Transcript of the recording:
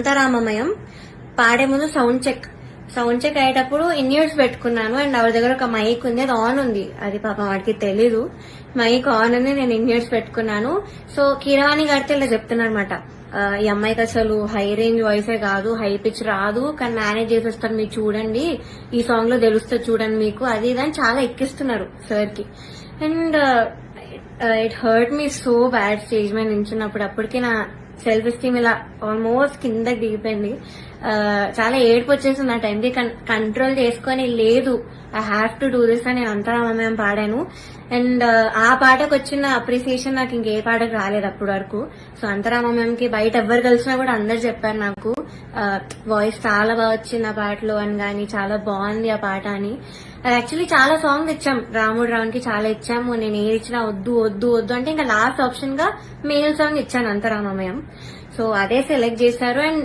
అంతరామమయం పాడే ముందు sound check అయ్యేటప్పుడు ఇన్ ఇయర్స్ పెట్టుకున్నాను. అండ్ ఆవిడ దగ్గర ఒక మైక్ ఉంది, అది ఆన్ ఉంది. అది పాపం వాడికి తెలీదు, మైక్ ఆన్ ఉంది. నేను ఇన్ ఇయర్స్ పెట్టుకున్నాను. సో కీరవాణి గారితో ఇలా చెప్తున్నారు అనమాట, ఈ అమ్మాయికి అసలు హై రేంజ్ వాయిసే కాదు, హై పిచ్ రాదు, కానీ మేనేజ్ చేసేస్తారు, మీరు చూడండి, ఈ సాంగ్ లో తెలుస్తుంది చూడండి మీకు, అది ఇదని చాలా ఎక్కిస్తున్నారు సార్ కి. And it hurt me so bad stage మీద నించున్నప్పుడు. అప్పటికి నా సెల్ఫ్ ఎస్టీమ్ ఇలా ఆల్మోస్ట్ కింద దిగిపోయింది. చాలా ఏడుపు వచ్చేసింది ఆ టైంకి. కంట్రోల్ చేసుకొని లేదు, I have to do this అని అంతరామమయం పాడాను. అండ్ ఆ పాటకు వచ్చిన అప్రిసియేషన్ నాకు ఇంకే పాటకు రాలేదు అప్పటి వరకు. సో అంతరామమయంకి బయట ఎవరు కలిసినా కూడా అందరు చెప్పారు నాకు వాయిస్ చాలా బాగా వచ్చింది ఆ పాటలో అని, కానీ చాలా బాగుంది ఆ పాట అని. యాక్చువల్లీ చాలా సాంగ్స్ ఇచ్చాం, రాముడు రావునికి చాలా ఇచ్చాము. నేను ఏది ఇచ్చినా వద్దు వద్దు వద్దు అంటే ఇంకా లాస్ట్ ఆప్షన్ గా మేల్ సాంగ్ ఇచ్చాను అంతరామమయం. సో అదే సెలెక్ట్ చేశారు. అండ్